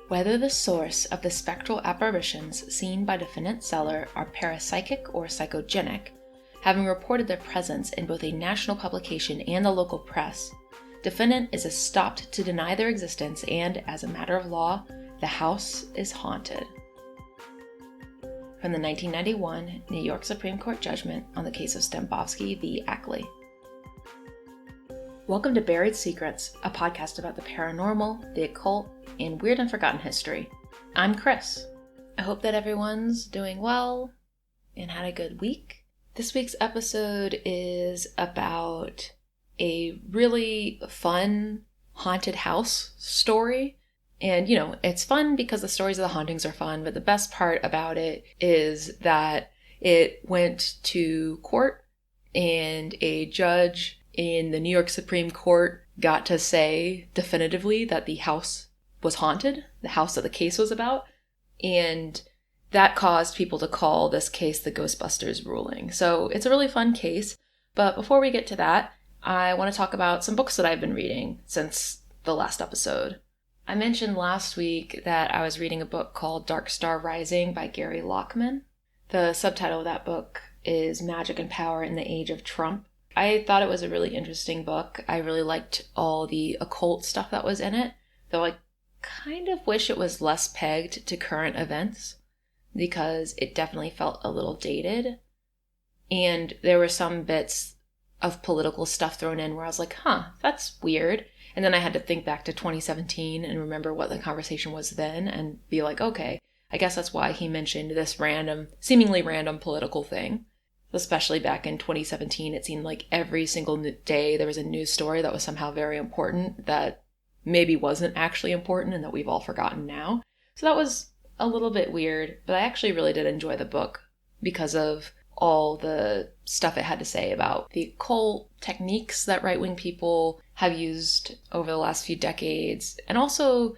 Whether the source of the spectral apparitions seen by defendant Zeller are parapsychic or psychogenic, having reported their presence in both a national publication and the local press, defendant is stopped to deny their existence and, as a matter of law, the house is haunted. From the 1991 New York Supreme Court judgment on the case of Stambovsky v. Ackley. Welcome to Buried Secrets, a podcast about the paranormal, the occult, and weird and forgotten history. I'm Chris. I hope that everyone's doing well and had a good week. This week's episode is about a really fun haunted house story. And, it's fun because the stories of the hauntings are fun, but the best part about it is that it went to court and a judge in the New York Supreme Court got to say definitively that the house was haunted, the house that the case was about, and that caused people to call this case the Ghostbusters Ruling. So it's a really fun case, but before we get to that, I want to talk about some books that I've been reading since the last episode. I mentioned last week that I was reading a book called Dark Star Rising by Gary Lachman. The subtitle of that book is Magic and Power in the Age of Trump. I thought it was a really interesting book. I really liked all the occult stuff that was in it, though I kind of wish it was less pegged to current events because it definitely felt a little dated. And there were some bits of political stuff thrown in where I was like, that's weird. And then I had to think back to 2017 and remember what the conversation was then and be like, okay, I guess that's why he mentioned this seemingly random political thing. Especially back in 2017, it seemed like every single day there was a news story that was somehow very important that maybe wasn't actually important and that we've all forgotten now. So that was a little bit weird, but I actually really did enjoy the book because of all the stuff it had to say about the occult techniques that right-wing people have used over the last few decades, and also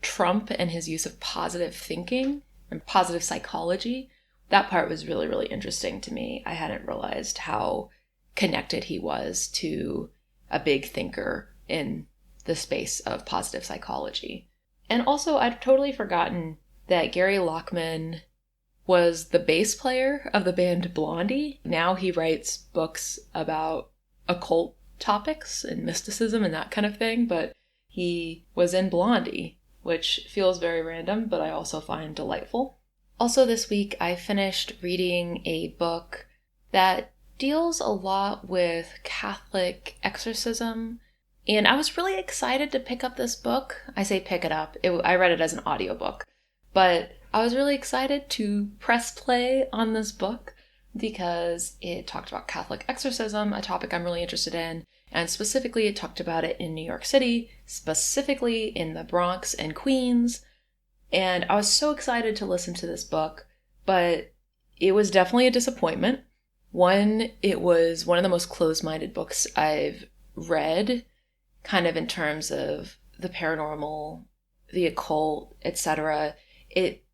Trump and his use of positive thinking and positive psychology. That part was really, really interesting to me. I hadn't realized how connected he was to a big thinker in the space of positive psychology. And also, I'd totally forgotten that Gary Lachman was the bass player of the band Blondie. Now he writes books about occult topics and mysticism and that kind of thing, but he was in Blondie, which feels very random, but I also find delightful. Also this week, I finished reading a book that deals a lot with Catholic exorcism, and I was really excited to pick up this book. I say pick it up. I read it as an audiobook, but I was really excited to press play on this book because it talked about Catholic exorcism, a topic I'm really interested in, and specifically it talked about it in New York City, specifically in the Bronx and Queens. And I was so excited to listen to this book, but it was definitely a disappointment. One, it was one of the most closed-minded books I've read, kind of in terms of the paranormal, the occult, etc. It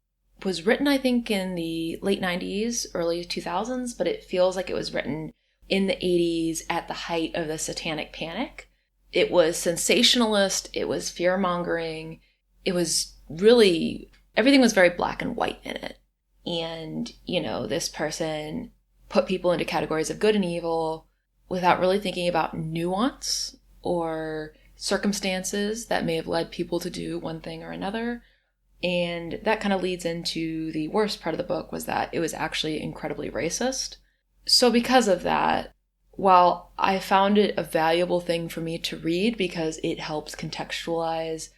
was written, I think, in the late 90s, early 2000s, but it feels like it was written in the 80s at the height of the Satanic Panic. It was sensationalist, it was fear-mongering, it was really, everything was very black and white in it. And, this person put people into categories of good and evil without really thinking about nuance or circumstances that may have led people to do one thing or another. And that kind of leads into the worst part of the book, was that it was actually incredibly racist. So because of that, while I found it a valuable thing for me to read because it helps contextualize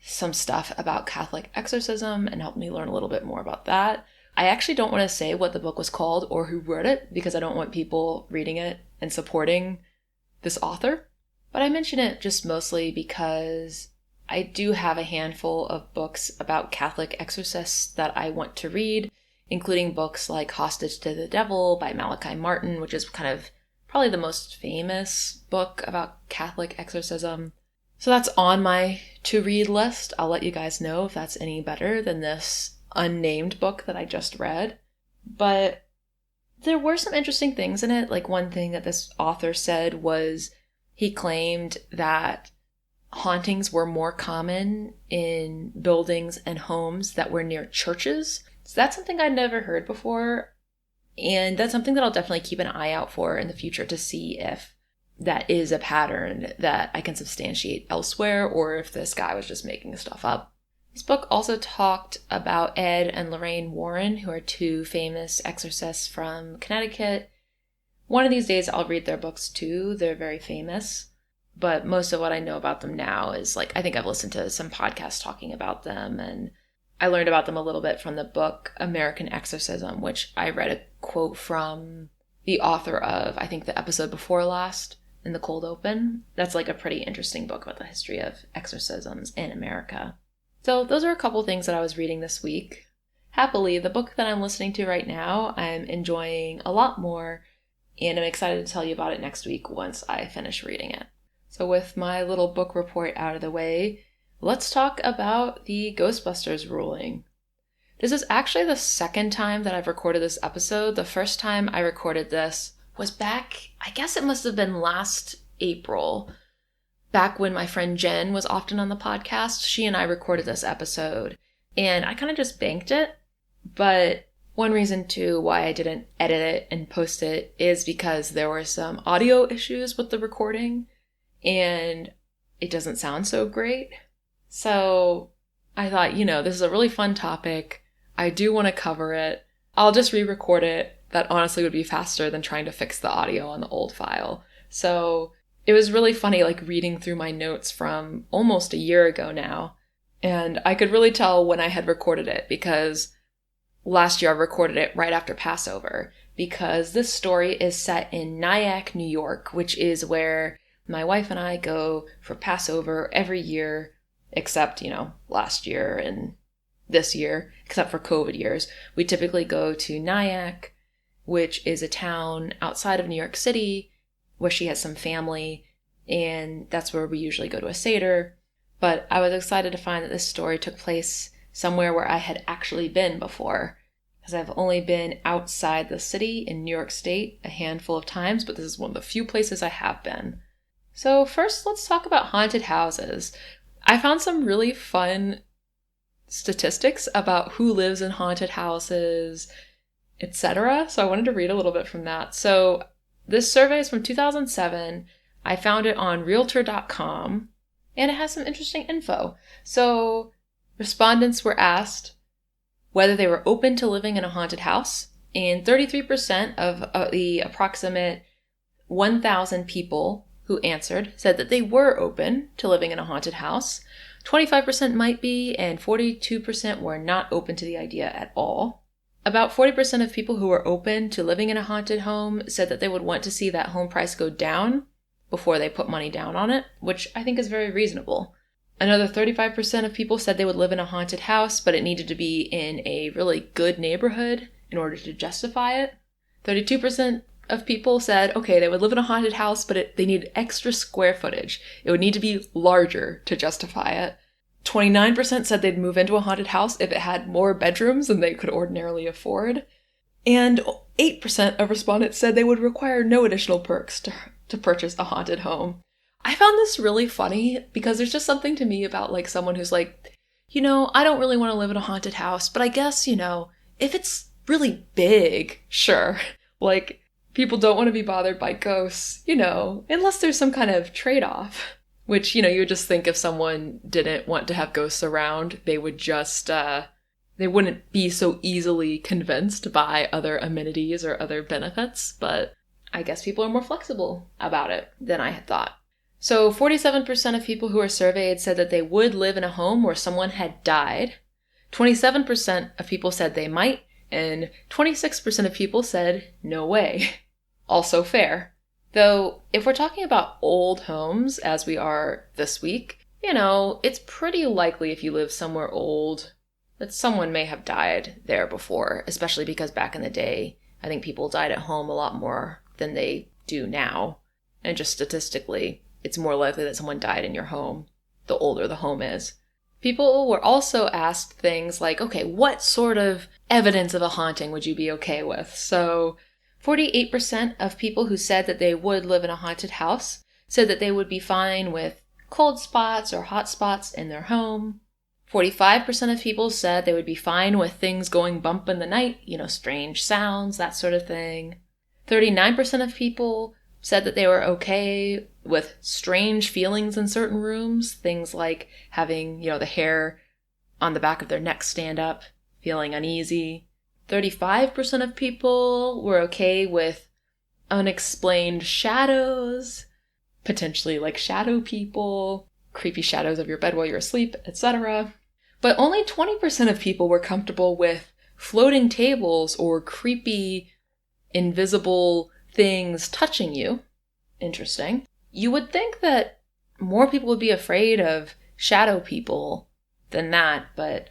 some stuff about Catholic exorcism and helped me learn a little bit more about that, I actually don't want to say what the book was called or who wrote it because I don't want people reading it and supporting this author. But I mention it just mostly because I do have a handful of books about Catholic exorcists that I want to read, including books like Hostage to the Devil by Malachi Martin, which is kind of probably the most famous book about Catholic exorcism. So that's on my to-read list. I'll let you guys know if that's any better than this unnamed book that I just read. But there were some interesting things in it. Like one thing that this author said was he claimed that hauntings were more common in buildings and homes that were near churches. So that's something I'd never heard before. And that's something that I'll definitely keep an eye out for in the future to see if that is a pattern that I can substantiate elsewhere or if this guy was just making stuff up. This book also talked about Ed and Lorraine Warren, who are two famous exorcists from Connecticut. One of these days I'll read their books too. They're very famous. But most of what I know about them now is I think I've listened to some podcasts talking about them, and I learned about them a little bit from the book American Exorcism, which I read a quote from the author of, I think, the episode before last in the cold open. That's a pretty interesting book about the history of exorcisms in America. So those are a couple things that I was reading this week. Happily, the book that I'm listening to right now, I'm enjoying a lot more, and I'm excited to tell you about it next week once I finish reading it. So with my little book report out of the way, let's talk about the Ghostbusters Ruling. This is actually the second time that I've recorded this episode. The first time I recorded this was back, I guess it must have been last April, back when my friend Jen was often on the podcast. She and I recorded this episode, and I kind of just banked it. But one reason too why I didn't edit it and post it is because there were some audio issues with the recording, and it doesn't sound so great. So I thought, this is a really fun topic. I do want to cover it. I'll just re-record it. That honestly would be faster than trying to fix the audio on the old file. So it was really funny, reading through my notes from almost a year ago now. And I could really tell when I had recorded it, because last year I recorded it right after Passover, because this story is set in Nyack, New York, which is where my wife and I go for Passover every year, except, last year and this year, except for COVID years. We typically go to Nyack, which is a town outside of New York City where she has some family, and that's where we usually go to a Seder. But I was excited to find that this story took place somewhere where I had actually been before, because I've only been outside the city in New York State a handful of times, but this is one of the few places I have been. So first, let's talk about haunted houses. I found some really fun statistics about who lives in haunted houses, etc. So I wanted to read a little bit from that. So this survey is from 2007. I found it on Realtor.com, and it has some interesting info. So respondents were asked whether they were open to living in a haunted house, and 33% of the approximate 1,000 people who answered said that they were open to living in a haunted house. 25% might be, and 42% were not open to the idea at all. About 40% of people who were open to living in a haunted home said that they would want to see that home price go down before they put money down on it, which I think is very reasonable. Another 35% of people said they would live in a haunted house, but it needed to be in a really good neighborhood in order to justify it. 32% of people said, okay, they would live in a haunted house, but they need extra square footage. It would need to be larger to justify it. 29% said they'd move into a haunted house if it had more bedrooms than they could ordinarily afford. And 8% of respondents said they would require no additional perks to purchase a haunted home. I found this really funny because there's just something to me about someone who's I don't really want to live in a haunted house, but I guess, if it's really big, sure. People don't want to be bothered by ghosts, unless there's some kind of trade-off. Which, you would just think if someone didn't want to have ghosts around, they would just, they wouldn't be so easily convinced by other amenities or other benefits, but I guess people are more flexible about it than I had thought. So 47% of people who were surveyed said that they would live in a home where someone had died. 27% of people said they might, and 26% of people said no way. Also fair. Though, if we're talking about old homes, as we are this week, it's pretty likely if you live somewhere old that someone may have died there before, especially because back in the day, I think people died at home a lot more than they do now. And just statistically, it's more likely that someone died in your home the older the home is. People were also asked things like, okay, what sort of evidence of a haunting would you be okay with? So 48% of people who said that they would live in a haunted house said that they would be fine with cold spots or hot spots in their home. 45% of people said they would be fine with things going bump in the night, strange sounds, that sort of thing. 39% of people said that they were okay with strange feelings in certain rooms, things like having, the hair on the back of their neck stand up, feeling uneasy. 35% of people were okay with unexplained shadows, potentially like shadow people, creepy shadows of your bed while you're asleep, etc. But only 20% of people were comfortable with floating tables or creepy, invisible things touching you. Interesting. You would think that more people would be afraid of shadow people than that, but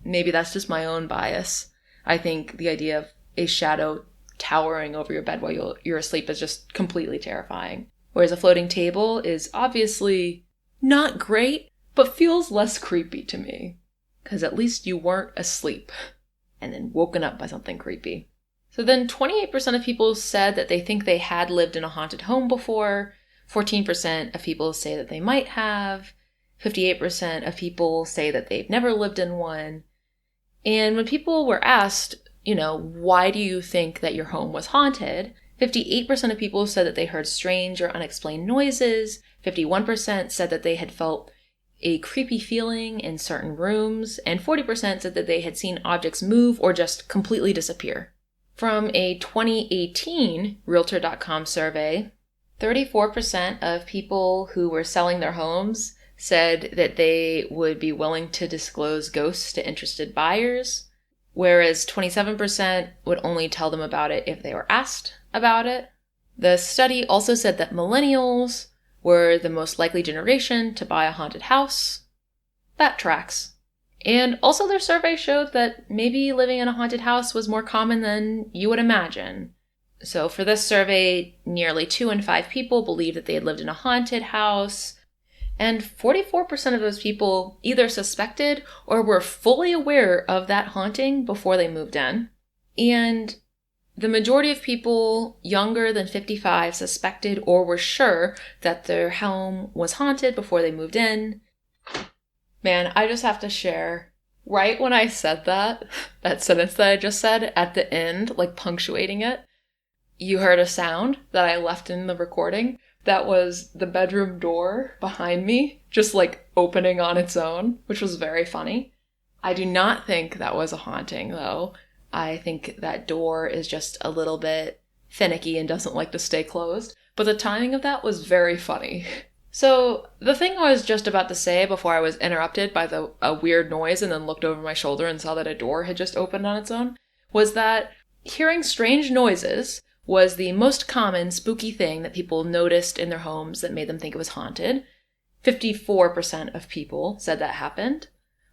maybe that's just my own bias. I think the idea of a shadow towering over your bed while you're asleep is just completely terrifying. Whereas a floating table is obviously not great, but feels less creepy to me. Because at least you weren't asleep and then woken up by something creepy. So then 28% of people said that they think they had lived in a haunted home before. 14% of people say that they might have. 58% of people say that they've never lived in one. And when people were asked, why do you think that your home was haunted? 58% of people said that they heard strange or unexplained noises. 51% said that they had felt a creepy feeling in certain rooms. And 40% said that they had seen objects move or just completely disappear. From a 2018 Realtor.com survey, 34% of people who were selling their homes said that they would be willing to disclose ghosts to interested buyers, whereas 27% would only tell them about it if they were asked about it. The study also said that millennials were the most likely generation to buy a haunted house. That tracks. And also their survey showed that maybe living in a haunted house was more common than you would imagine. So for this survey, nearly 2 in 5 people believed that they had lived in a haunted house, and 44% of those people either suspected or were fully aware of that haunting before they moved in. And the majority of people younger than 55 suspected or were sure that their home was haunted before they moved in. Man, I just have to share, right when I said that sentence that I just said at the end, like punctuating it, you heard a sound that I left in the recording. That was the bedroom door behind me, just like opening on its own, which was very funny. I do not think that was a haunting, though. I think that door is just a little bit finicky and doesn't like to stay closed. But the timing of that was very funny. So the thing I was just about to say before I was interrupted by a weird noise and then looked over my shoulder and saw that a door had just opened on its own was that hearing strange noises was the most common spooky thing that people noticed in their homes that made them think it was haunted. 54% of people said that happened.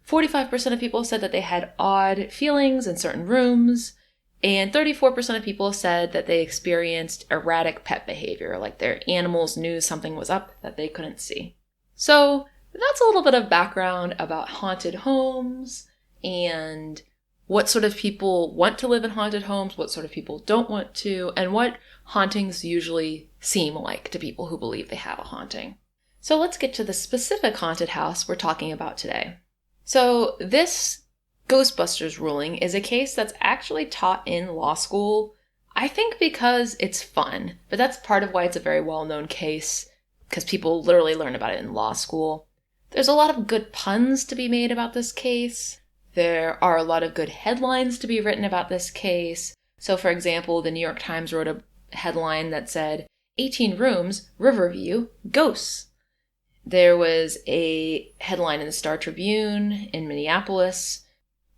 45% of people said that they had odd feelings in certain rooms. And 34% of people said that they experienced erratic pet behavior, like their animals knew something was up that they couldn't see. So that's a little bit of background about haunted homes and what sort of people want to live in haunted homes, what sort of people don't want to, and what hauntings usually seem like to people who believe they have a haunting. So let's get to the specific haunted house we're talking about today. So this Ghostbusters Ruling is a case that's actually taught in law school, I think because it's fun, but that's part of why it's a very well-known case, because people literally learn about it in law school. There's a lot of good puns to be made about this case. There are a lot of good headlines to be written about this case. So for example, the New York Times wrote a headline that said, 18 rooms, Riverview, ghosts. There was a headline in the Star Tribune in Minneapolis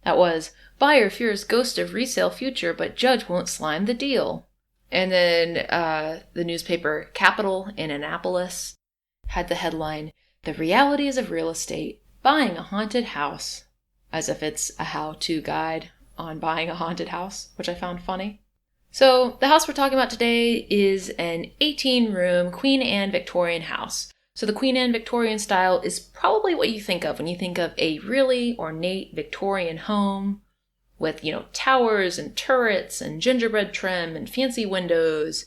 that was, buyer fears ghost of resale future, but judge won't slime the deal. And then the newspaper Capital in Annapolis had the headline, the realities of real estate, buying a haunted house, as if it's a how-to guide on buying a haunted house, which I found funny. So the house we're talking about today is an 18-room Queen Anne Victorian house. So the Queen Anne Victorian style is probably what you think of when you think of a really ornate Victorian home with, towers and turrets and gingerbread trim and fancy windows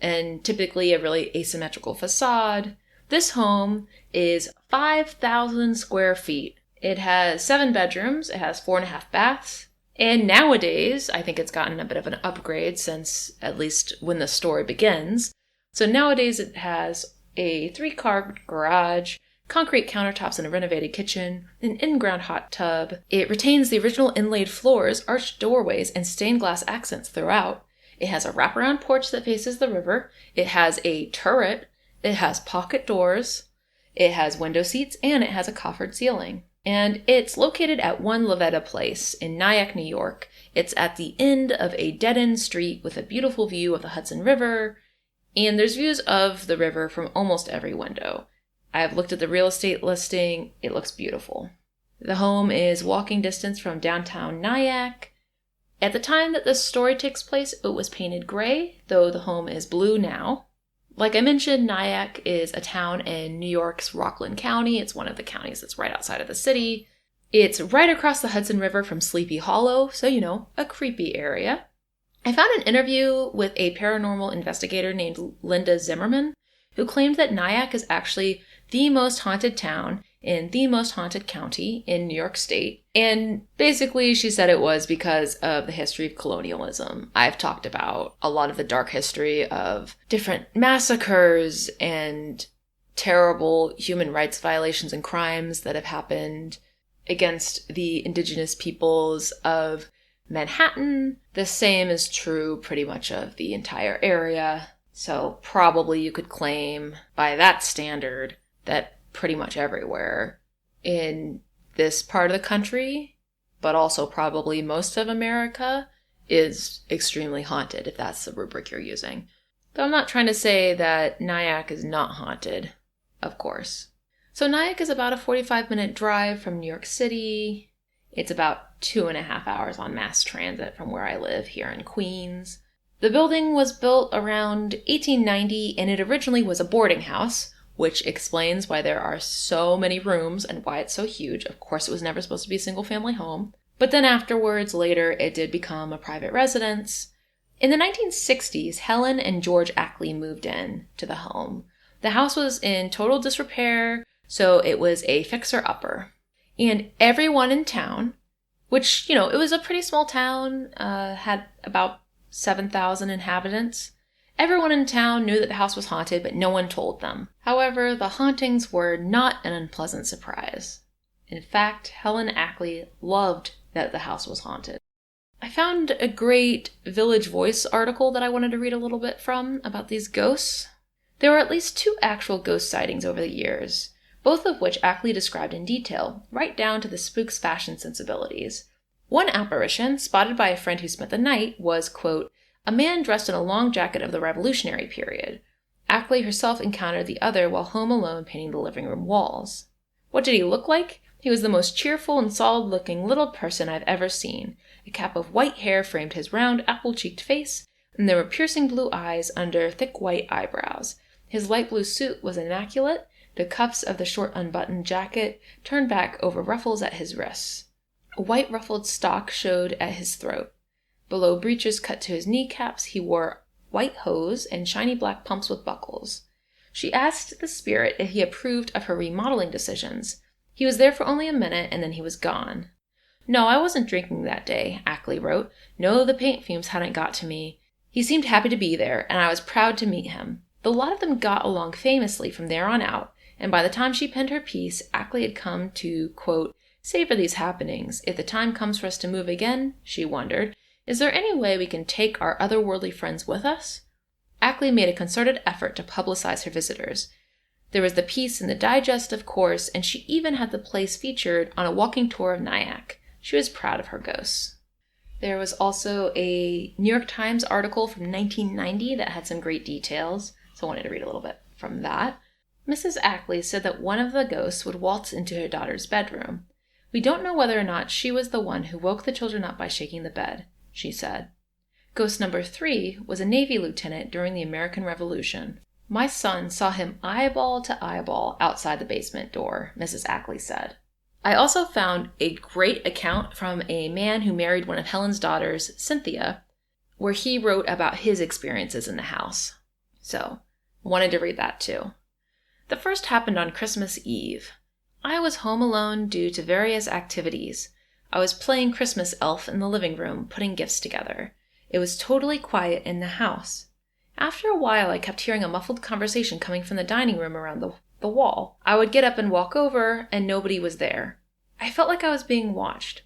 and typically a really asymmetrical facade. This home is 5,000 square feet. It has 7 bedrooms, it has 4.5 baths, and nowadays, I think it's gotten a bit of an upgrade since at least when the story begins. So nowadays it has a 3-car garage, concrete countertops and a renovated kitchen, an in-ground hot tub. It retains the original inlaid floors, arched doorways, and stained glass accents throughout. It has a wraparound porch that faces the river. It has a turret. It has pocket doors. It has window seats, and it has a coffered ceiling. And it's located at 1 Laveta Place in Nyack, New York. It's at the end of a dead-end street with a beautiful view of the Hudson River, and there's views of the river from almost every window. I've looked at the real estate listing. It looks beautiful. The home is walking distance from downtown Nyack. At the time that this story takes place, it was painted gray, though the home is blue now. Like I mentioned, Nyack is a town in New York's Rockland County. It's one of the counties that's right outside of the city. It's right across the Hudson River from Sleepy Hollow, so, a creepy area. I found an interview with a paranormal investigator named Linda Zimmerman, who claimed that Nyack is actually the most haunted town in the most haunted county in New York State. And basically, she said it was because of the history of colonialism. I've talked about a lot of the dark history of different massacres and terrible human rights violations and crimes that have happened against the indigenous peoples of Manhattan. The same is true pretty much of the entire area. So probably you could claim by that standard that pretty much everywhere in this part of the country, but also probably most of America, is extremely haunted, if that's the rubric you're using. Though I'm not trying to say that Nyack is not haunted, of course. So Nyack is about a 45-minute drive from New York City. It's about 2.5 hours on mass transit from where I live here in Queens. The building was built around 1890, and it originally was a boarding house, which explains why there are so many rooms and why it's so huge. Of course, it was never supposed to be a single-family home. But then afterwards, later, it did become a private residence. In the 1960s, Helen and George Ackley moved in to the home. The house was in total disrepair, so it was a fixer-upper. And everyone in town, which, it was a pretty small town, had about 7,000 inhabitants. Everyone in town knew that the house was haunted, but no one told them. However, the hauntings were not an unpleasant surprise. In fact, Helen Ackley loved that the house was haunted. I found a great Village Voice article that I wanted to read a little bit from about these ghosts. There were at least 2 actual ghost sightings over the years, both of which Ackley described in detail, right down to the spook's fashion sensibilities. One apparition, spotted by a friend who spent the night, was, quote, a man dressed in a long jacket of the Revolutionary period. Ackley herself encountered the other while home alone painting the living room walls. What did he look like? He was the most cheerful and solid-looking little person I've ever seen. A cap of white hair framed his round, apple-cheeked face, and there were piercing blue eyes under thick white eyebrows. His light blue suit was immaculate, the cuffs of the short unbuttoned jacket turned back over ruffles at his wrists. A white ruffled stock showed at his throat. Below breeches cut to his kneecaps, he wore white hose and shiny black pumps with buckles. She asked the spirit if he approved of her remodeling decisions. He was there for only a minute, and then he was gone. No, I wasn't drinking that day, Ackley wrote. No, the paint fumes hadn't got to me. He seemed happy to be there, and I was proud to meet him. The lot of them got along famously from there on out, and by the time she penned her piece, Ackley had come to, quote, savor these happenings. If the time comes for us to move again, she wondered, is there any way we can take our otherworldly friends with us? Ackley made a concerted effort to publicize her visitors. There was the piece in the Digest, of course, and she even had the place featured on a walking tour of Nyack. She was proud of her ghosts. There was also a New York Times article from 1990 that had some great details, so I wanted to read a little bit from that. Mrs. Ackley said that one of the ghosts would waltz into her daughter's bedroom. We don't know whether or not she was the one who woke the children up by shaking the bed, she said. Ghost number 3 was a Navy lieutenant during the American Revolution. My son saw him eyeball to eyeball outside the basement door, Mrs. Ackley said. I also found a great account from a man who married one of Helen's daughters, Cynthia, where he wrote about his experiences in the house. So, wanted to read that too. The first happened on Christmas Eve. I was home alone due to various activities. I was playing Christmas elf in the living room, putting gifts together. It was totally quiet in the house. After a while, I kept hearing a muffled conversation coming from the dining room around the wall. I would get up and walk over, and nobody was there. I felt like I was being watched.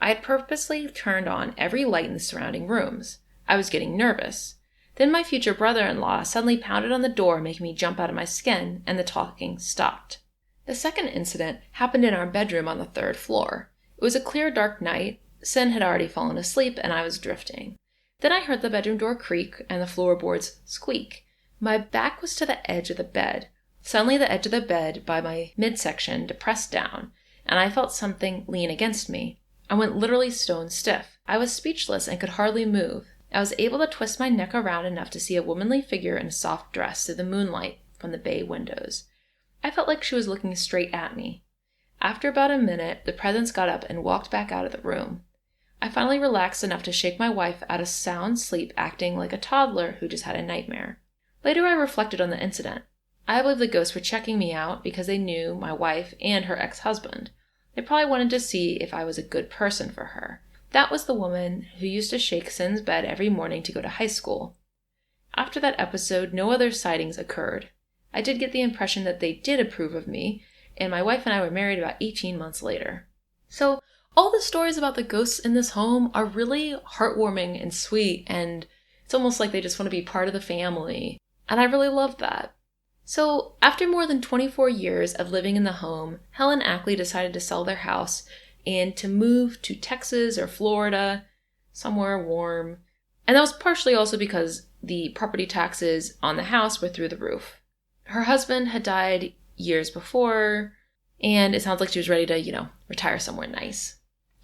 I had purposely turned on every light in the surrounding rooms. I was getting nervous. Then my future brother-in-law suddenly pounded on the door, making me jump out of my skin, and the talking stopped. The second incident happened in our bedroom on the 3rd floor. It was a clear, dark night. Sin had already fallen asleep, and I was drifting. Then I heard the bedroom door creak and the floorboards squeak. My back was to the edge of the bed. Suddenly the edge of the bed by my midsection depressed down, and I felt something lean against me. I went literally stone stiff. I was speechless and could hardly move. I was able to twist my neck around enough to see a womanly figure in a soft dress through the moonlight from the bay windows. I felt like she was looking straight at me. After about a minute, the presence got up and walked back out of the room. I finally relaxed enough to shake my wife out of sound sleep, acting like a toddler who just had a nightmare. Later I reflected on the incident. I believe the ghosts were checking me out because they knew my wife and her ex-husband. They probably wanted to see if I was a good person for her. That was the woman who used to shake Sin's bed every morning to go to high school. After that episode, no other sightings occurred. I did get the impression that they did approve of me, and my wife and I were married about 18 months later. So, all the stories about the ghosts in this home are really heartwarming and sweet, and it's almost like they just want to be part of the family. And I really love that. So, after more than 24 years of living in the home, Helen Ackley decided to sell their house and to move to Texas or Florida, somewhere warm. And that was partially also because the property taxes on the house were through the roof. Her husband had died years before, and it sounds like she was ready to, retire somewhere nice.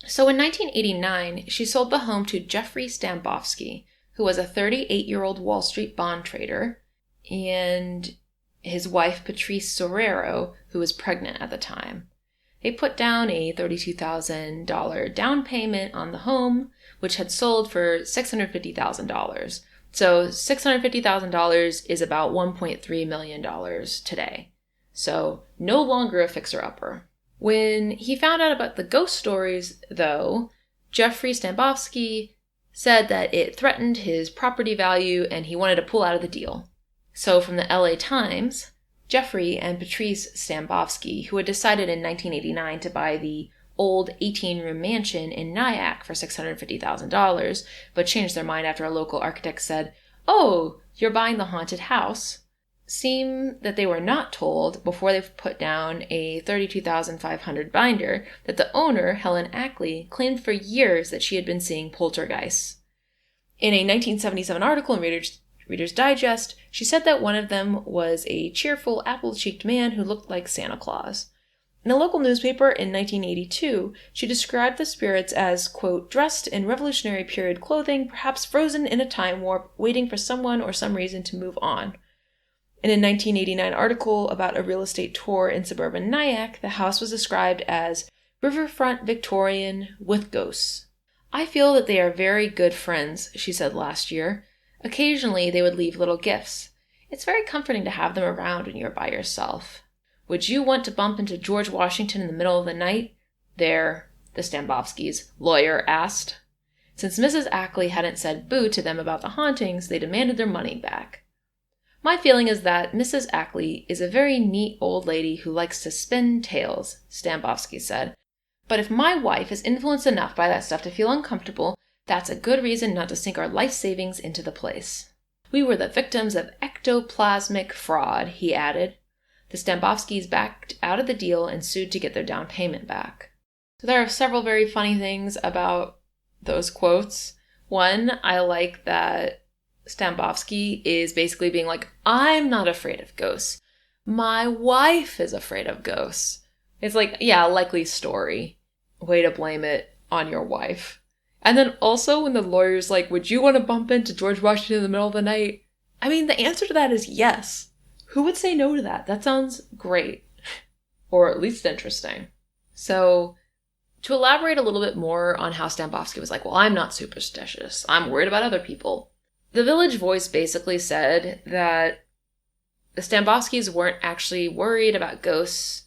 So in 1989, she sold the home to Jeffrey Stambovsky, who was a 38-year-old Wall Street bond trader, and his wife Patrice Sorero, who was pregnant at the time. They put down a $32,000 down payment on the home, which had sold for $650,000. So $650,000 is about $1.3 million today. So no longer a fixer-upper. When he found out about the ghost stories, though, Jeffrey Stambovsky said that it threatened his property value and he wanted to pull out of the deal. So from the LA Times, Jeffrey and Patrice Stambovsky, who had decided in 1989 to buy the old 18-room mansion in Nyack for $650,000, but changed their mind after a local architect said, "Oh, you're buying the haunted house," seem that they were not told before they put down a $32,500 binder that the owner, Helen Ackley, claimed for years that she had been seeing poltergeists. In a 1977 article in Reader's Digest, she said that one of them was a cheerful, apple-cheeked man who looked like Santa Claus. In a local newspaper in 1982, she described the spirits as, quote, dressed in Revolutionary period clothing, perhaps frozen in a time warp, waiting for someone or some reason to move on. In a 1989 article about a real estate tour in suburban Nyack, the house was described as riverfront Victorian with ghosts. "I feel that they are very good friends," she said last year. "Occasionally they would leave little gifts. It's very comforting to have them around when you're by yourself. Would you want to bump into George Washington in the middle of the night?" the Stambovskys' lawyer asked. Since Mrs. Ackley hadn't said boo to them about the hauntings, they demanded their money back. "My feeling is that Mrs. Ackley is a very neat old lady who likes to spin tales," Stambovsky said. "But if my wife is influenced enough by that stuff to feel uncomfortable, that's a good reason not to sink our life savings into the place. We were the victims of ectoplasmic fraud," he added. The Stambovskys backed out of the deal and sued to get their down payment back. So there are several very funny things about those quotes. One, I like that Stambovsky is basically being like, "I'm not afraid of ghosts. My wife is afraid of ghosts." It's like, yeah, a likely story. Way to blame it on your wife. And then also when the lawyer's like, "Would you want to bump into George Washington in the middle of the night?" I mean, the answer to that is yes. Who would say no to that? That sounds great. Or at least interesting. So, to elaborate a little bit more on how Stambovsky was like, "Well, I'm not superstitious. I'm worried about other people." The Village Voice basically said that The Stambovskys weren't actually worried about ghosts,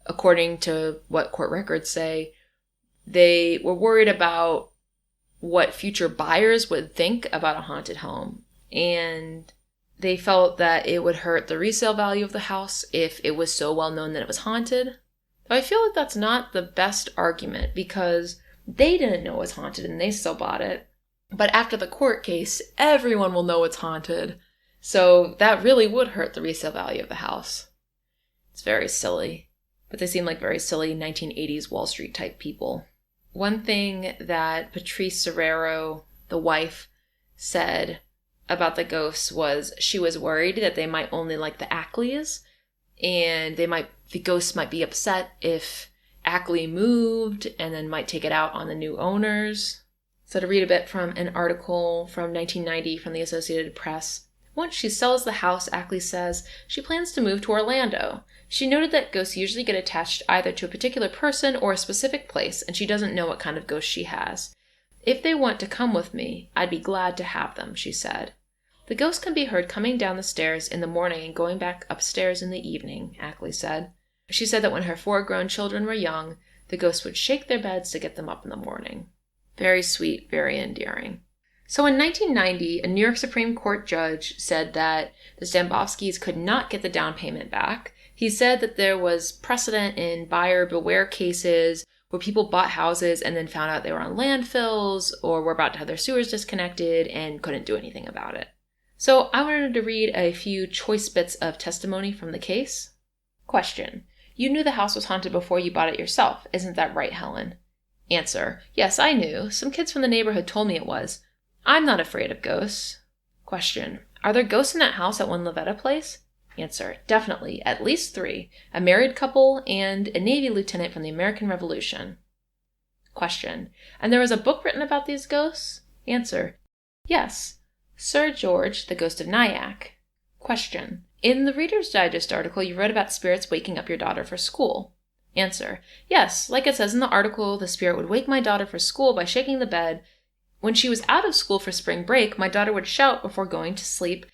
according to what court records say. They were worried about what future buyers would think about a haunted home. And they felt that it would hurt the resale value of the house if it was so well known that it was haunted. I feel like that's not the best argument because they didn't know it was haunted and they still bought it. But after the court case, everyone will know it's haunted. So that really would hurt the resale value of the house. It's very silly. But they seem like very silly 1980s Wall Street type people. One thing that Patrice Serrero, the wife, said about the ghosts was she was worried that they might only like the Ackleys, and the ghosts might be upset if Ackley moved and then might take it out on the new owners. So to read a bit from an article from 1990 from the Associated Press, once she sells the house, Ackley says she plans to move to Orlando. She noted that ghosts usually get attached either to a particular person or a specific place, and she doesn't know what kind of ghost she has. If they want to come with me, I'd be glad to have them, she said. The ghost can be heard coming down the stairs in the morning and going back upstairs in the evening, Ackley said. She said that when her 4 grown children were young, the ghost would shake their beds to get them up in the morning. Very sweet, very endearing. So in 1990, a New York Supreme Court judge said that the Stambovskys could not get the down payment back. He said that there was precedent in buyer beware cases where people bought houses and then found out they were on landfills or were about to have their sewers disconnected and couldn't do anything about it. So I wanted to read a few choice bits of testimony from the case. Question. You knew the house was haunted before you bought it yourself, isn't that right, Helen? Answer. Yes, I knew. Some kids from the neighborhood told me it was. I'm not afraid of ghosts. Question. Are there ghosts in that house at Laveta Place? Answer. Definitely. At least 3. A married couple and a Navy lieutenant from the American Revolution. Question. And there was a book written about these ghosts? Answer. Yes. Sir George, the Ghost of Nyack. Question. In the Reader's Digest article, you read about spirits waking up your daughter for school. Answer. Yes, like it says in the article, the spirit would wake my daughter for school by shaking the bed. When she was out of school for spring break, my daughter would shout before going to sleep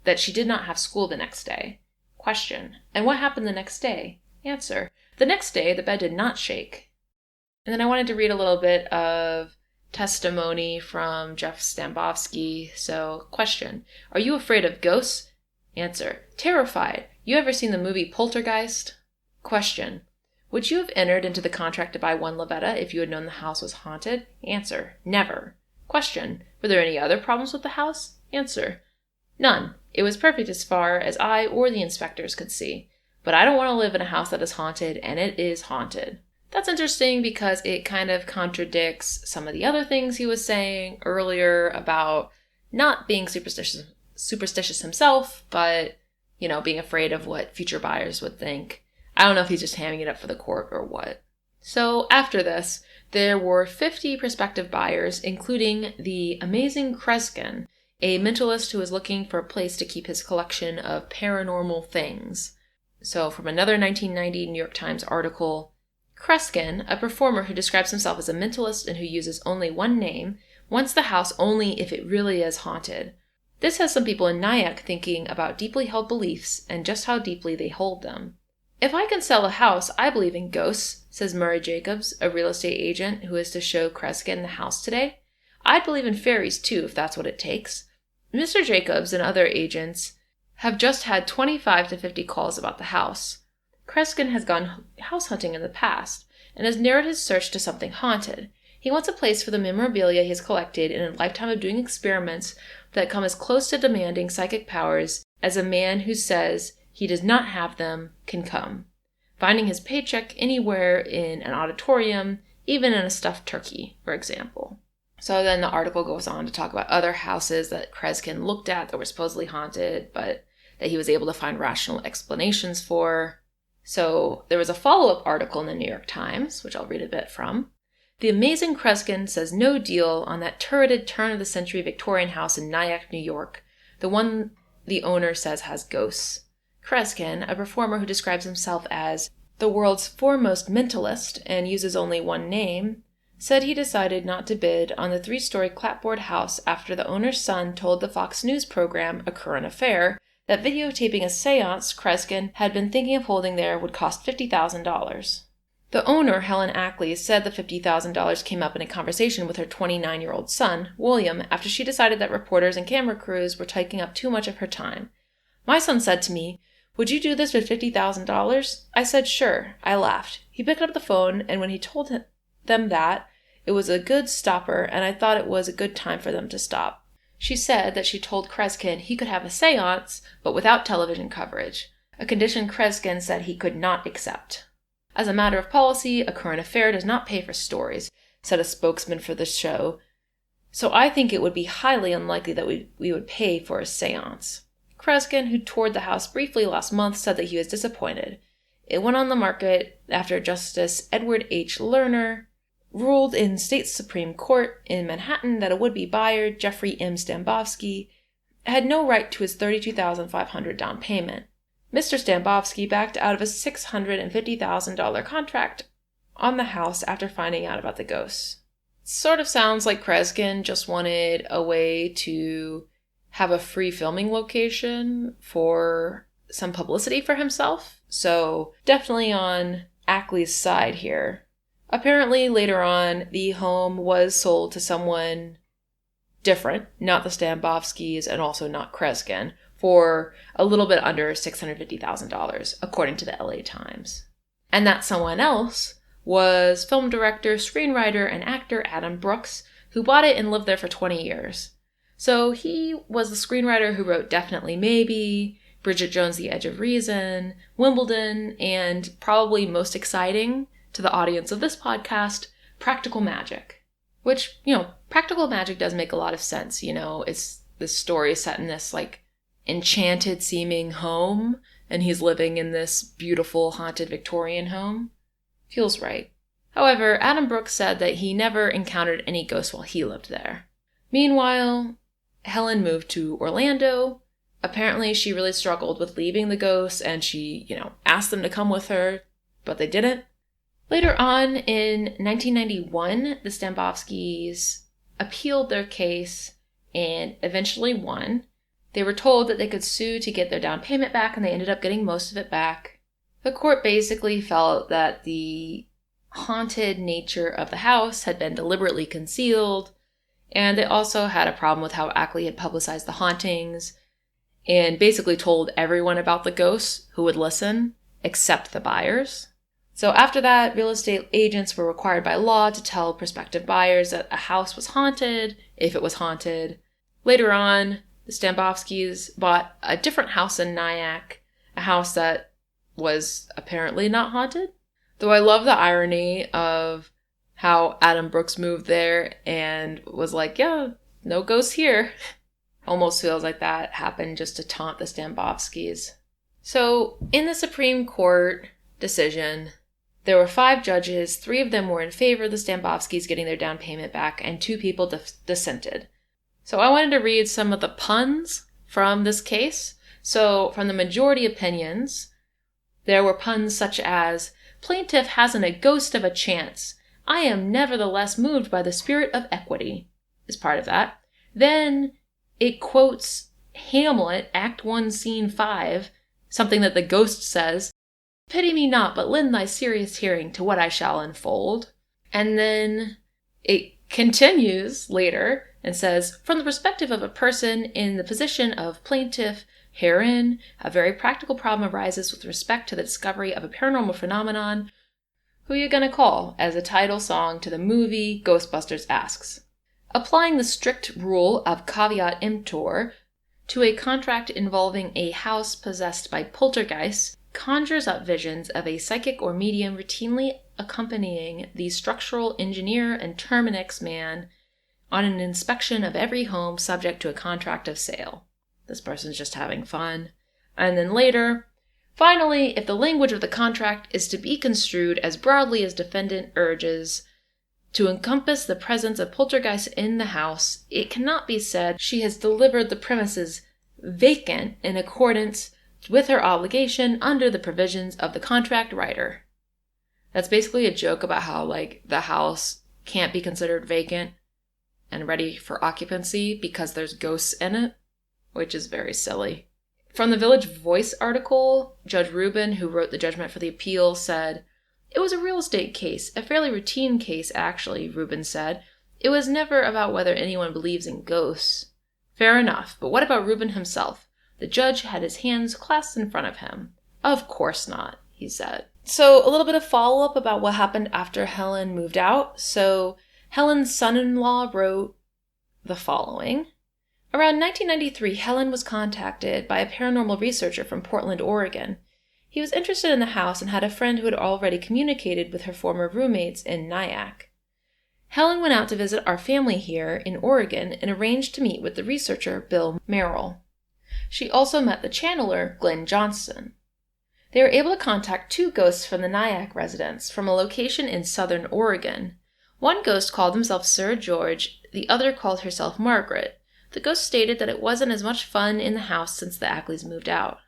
that she did not have school the next day. Question. And what happened the next day? Answer. The next day, the bed did not shake. And then I wanted to read a little bit of testimony from Jeff Stambovsky. So, question. Are you afraid of ghosts? Answer. Terrified. You ever seen the movie Poltergeist? Question. Would you have entered into the contract to buy one Laveta if you had known the house was haunted? Answer. Never. Question. Were there any other problems with the house? Answer. None. It was perfect as far as I or the inspectors could see. But I don't want to live in a house that is haunted, and it is haunted. That's interesting because it kind of contradicts some of the other things he was saying earlier about not being superstitious himself, but, being afraid of what future buyers would think. I don't know if he's just hamming it up for the court or what. So after this, there were 50 prospective buyers, including the amazing Kreskin, a mentalist who was looking for a place to keep his collection of paranormal things. So from another 1990 New York Times article, Kreskin, a performer who describes himself as a mentalist and who uses only one name, wants the house only if it really is haunted. This has some people in Nyack thinking about deeply held beliefs and just how deeply they hold them. If I can sell a house, I believe in ghosts, says Murray Jacobs, a real estate agent who is to show Kreskin the house today. I'd believe in fairies too, if that's what it takes. Mr. Jacobs and other agents have just had 25 to 50 calls about the house. Kreskin has gone house hunting in the past and has narrowed his search to something haunted. He wants a place for the memorabilia he has collected in a lifetime of doing experiments that come as close to demanding psychic powers as a man who says he does not have them can come. Finding his paycheck anywhere in an auditorium, even in a stuffed turkey, for example. So then the article goes on to talk about other houses that Kreskin looked at that were supposedly haunted, but that he was able to find rational explanations for. So there was a follow-up article in the New York Times, which I'll read a bit from. The amazing Kreskin says no deal on that turreted turn-of-the-century Victorian house in Nyack, New York, the one the owner says has ghosts. Kreskin, a performer who describes himself as the world's foremost mentalist and uses only one name, said he decided not to bid on the 3-story clapboard house after the owner's son told the Fox News program A Current Affair that videotaping a seance Kreskin had been thinking of holding there would cost $50,000. The owner, Helen Ackley, said the $50,000 came up in a conversation with her 29-year-old son, William, after she decided that reporters and camera crews were taking up too much of her time. "My son said to me, 'Would you do this with $50,000? I said, sure." I laughed. He picked up the phone, and when he told them that, it was a good stopper, and I thought it was a good time for them to stop. She said that she told Kreskin he could have a seance, but without television coverage, a condition Kreskin said he could not accept. "As a matter of policy, a current affair does not pay for stories," said a spokesman for the show, "so I think it would be highly unlikely that we would pay for a seance." Kreskin, who toured the house briefly last month, said that he was disappointed. It went on the market after Justice Edward H. Lerner ruled in state Supreme Court in Manhattan that a would-be buyer, Jeffrey M. Stambovsky, had no right to his $32,500 down payment. Mr. Stambovsky backed out of a $650,000 contract on the house after finding out about the ghosts. Sort of sounds like Kreskin just wanted a way to have a free filming location for some publicity for himself, so definitely on Ackley's side here. Apparently, later on, the home was sold to someone different, not the Stambovskys and also not Kreskin, for a little bit under $650,000, according to the LA Times. And that someone else was film director, screenwriter, and actor Adam Brooks, who bought it and lived there for 20 years. So he was the screenwriter who wrote Definitely Maybe, Bridget Jones' The Edge of Reason, Wimbledon, and probably most exciting to the audience of this podcast, Practical Magic. Which, Practical Magic does make a lot of sense, It's this story set in this, enchanted seeming home, and he's living in this beautiful haunted Victorian home. Feels right. However, Adam Brooks said that he never encountered any ghosts while he lived there. Meanwhile, Helen moved to Orlando. Apparently, she really struggled with leaving the ghosts, and she, asked them to come with her, but they didn't. Later on, in 1991, the Stambovskys appealed their case and eventually won. They were told that they could sue to get their down payment back, and they ended up getting most of it back. The court basically felt that the haunted nature of the house had been deliberately concealed, and they also had a problem with how Ackley had publicized the hauntings and basically told everyone about the ghosts who would listen, except the buyers. So after that, real estate agents were required by law to tell prospective buyers that a house was haunted, if it was haunted. Later on, the Stambovskys bought a different house in Nyack, a house that was apparently not haunted. Though I love the irony of how Adam Brooks moved there and was like, yeah, no ghosts here. Almost feels like that happened just to taunt the Stambovskys. So in the Supreme Court decision, there were 5 judges. 3 of them were in favor of the Stambovskys getting their down payment back, and 2 people dissented. So I wanted to read some of the puns from this case. So from the majority opinions, there were puns such as, "Plaintiff hasn't a ghost of a chance. I am nevertheless moved by the spirit of equity," is part of that. Then it quotes Hamlet, Act 1, Scene 5, something that the ghost says, "Pity me not, but lend thy serious hearing to what I shall unfold." And then it continues later and says, "From the perspective of a person in the position of plaintiff herein, a very practical problem arises with respect to the discovery of a paranormal phenomenon. Who you gonna call?" as a title song to the movie Ghostbusters asks. Applying the strict rule of caveat emptor to a contract involving a house possessed by poltergeists conjures up visions of a psychic or medium routinely accompanying the structural engineer and terminix man on an inspection of every home subject to a contract of sale. This person's just having fun. And then later, finally, if the language of the contract is to be construed as broadly as defendant urges to encompass the presence of poltergeists in the house, it cannot be said she has delivered the premises vacant in accordance with her obligation under the provisions of the contract writer. That's basically a joke about how, the house can't be considered vacant and ready for occupancy because there's ghosts in it, which is very silly. From the Village Voice article, Judge Rubin, who wrote the judgment for the appeal, said, "It was a real estate case, a fairly routine case, actually," Rubin said. "It was never about whether anyone believes in ghosts." Fair enough, but what about Rubin himself? The judge had his hands clasped in front of him. "Of course not," he said. So a little bit of follow-up about what happened after Helen moved out. So Helen's son-in-law wrote the following. Around 1993, Helen was contacted by a paranormal researcher from Portland, Oregon. He was interested in the house and had a friend who had already communicated with her former roommates in Nyack. Helen went out to visit our family here in Oregon and arranged to meet with the researcher, Bill Merrill. She also met the channeler, Glenn Johnson. They were able to contact 2 ghosts from the Nyack residence from a location in southern Oregon. One ghost called himself Sir George, the other called herself Margaret. The ghost stated that it wasn't as much fun in the house since the Ackleys moved out.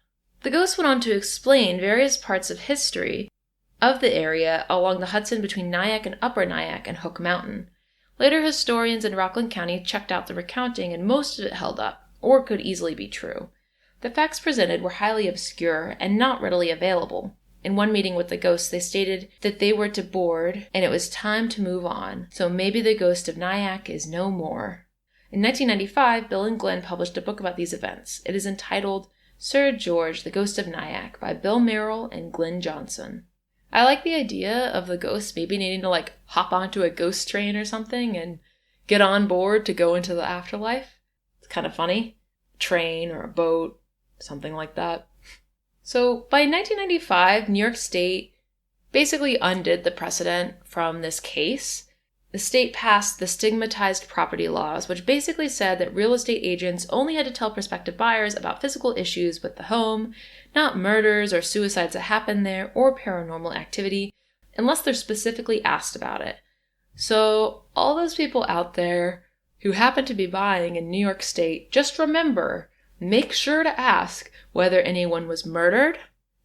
The ghost went on to explain various parts of history of the area along the Hudson between Nyack and Upper Nyack and Hook Mountain. Later historians in Rockland County checked out the recounting and most of it held up, or could easily be true. The facts presented were highly obscure and not readily available. In one meeting with the ghosts, they stated that they were to board and it was time to move on, so maybe the ghost of Nyack is no more. In 1995, Bill and Glenn published a book about these events. It is entitled Sir George, the Ghost of Nyack by Bill Merrill and Glenn Johnson. I like the idea of the ghosts maybe needing to hop onto a ghost train or something and get on board to go into the afterlife. It's kind of funny. A train or a boat. Something like that. So by 1995, New York State basically undid the precedent from this case. The state passed the Stigmatized property laws, which basically said that real estate agents only had to tell prospective buyers about physical issues with the home, not murders or suicides that happened there or paranormal activity, unless they're specifically asked about it. So all those people out there who happen to be buying in New York State, just remember, make sure to ask whether anyone was murdered,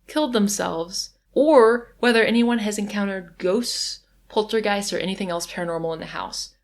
killed themselves, or whether anyone has encountered ghosts, poltergeists, or anything else paranormal in the house.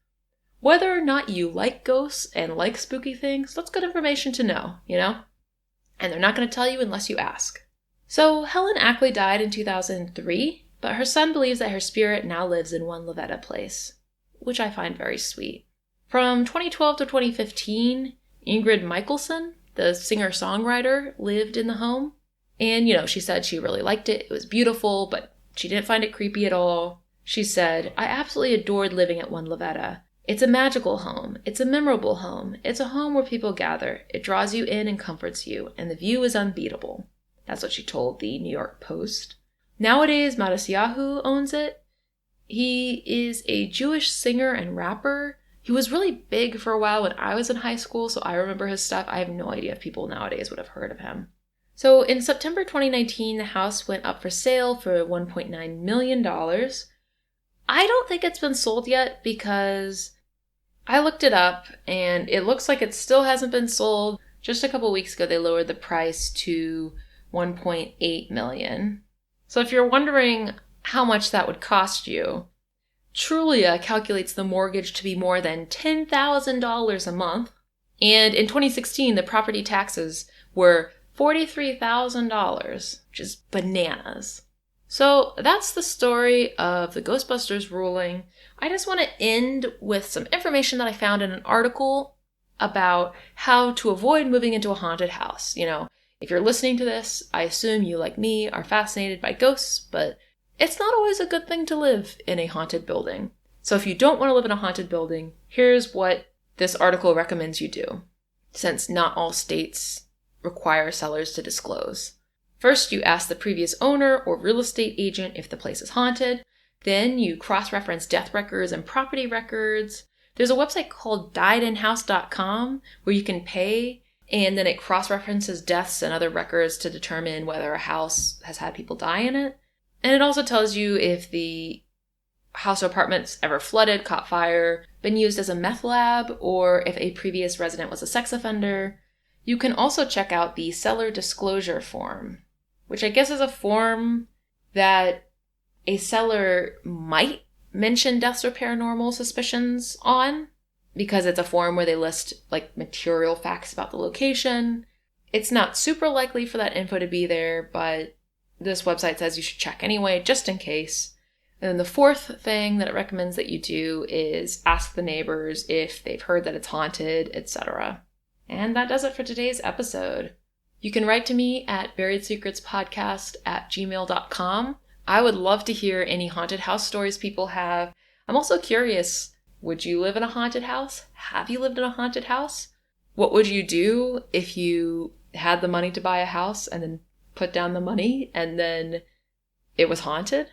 Whether or not you like ghosts and like spooky things, that's good information to know, And they're not going to tell you unless you ask. So Helen Ackley died in 2003, but her son believes that her spirit now lives in one Laveta Place, which I find very sweet. From 2012 to 2015, Ingrid Michaelson, the singer-songwriter, lived in the home. And, she said she really liked it. It was beautiful, but she didn't find it creepy at all. She said, "I absolutely adored living at One Laveta. It's a magical home. It's a memorable home. It's a home where people gather. It draws you in and comforts you, and the view is unbeatable." That's what she told the New York Post. Nowadays, Matisyahu owns it. He is a Jewish singer and rapper. He was really big for a while when I was in high school, so I remember his stuff. I have no idea if people nowadays would have heard of him. So in September 2019, the house went up for sale for $1.9 million. I don't think it's been sold yet because I looked it up and it looks like it still hasn't been sold. Just a couple weeks ago, they lowered the price to $1.8 million. So if you're wondering how much that would cost you, Trulia calculates the mortgage to be more than $10,000 a month. And in 2016, the property taxes were $43,000, which is bananas. So that's the story of the Ghostbusters Ruling. I just want to end with some information that I found in an article about how to avoid moving into a haunted house. If you're listening to this, I assume you, like me, are fascinated by ghosts, but it's not always a good thing to live in a haunted building. So if you don't want to live in a haunted building, here's what this article recommends you do, since not all states require sellers to disclose. First, you ask the previous owner or real estate agent if the place is haunted. Then you cross-reference death records and property records. There's a website called diedinhouse.com where you can pay, and then it cross-references deaths and other records to determine whether a house has had people die in it. And it also tells you if the house or apartment's ever flooded, caught fire, been used as a meth lab, or if a previous resident was a sex offender. You can also check out the seller disclosure form, which I guess is a form that a seller might mention deaths or paranormal suspicions on, because it's a form where they list material facts about the location. It's not super likely for that info to be there, but this website says you should check anyway, just in case. And then the fourth thing that it recommends that you do is ask the neighbors if they've heard that it's haunted, etc. And that does it for today's episode. You can write to me at buriedsecretspodcast@gmail.com. I would love to hear any haunted house stories people have. I'm also curious, would you live in a haunted house? Have you lived in a haunted house? What would you do if you had the money to buy a house and then put down the money and then it was haunted?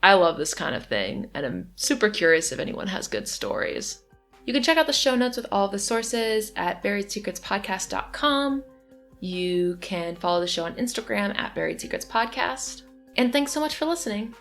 I love this kind of thing, and I'm super curious if anyone has good stories. You can check out the show notes with all of the sources at buriedsecretspodcast.com. You can follow the show on Instagram at Buried Secrets Podcast. And thanks so much for listening.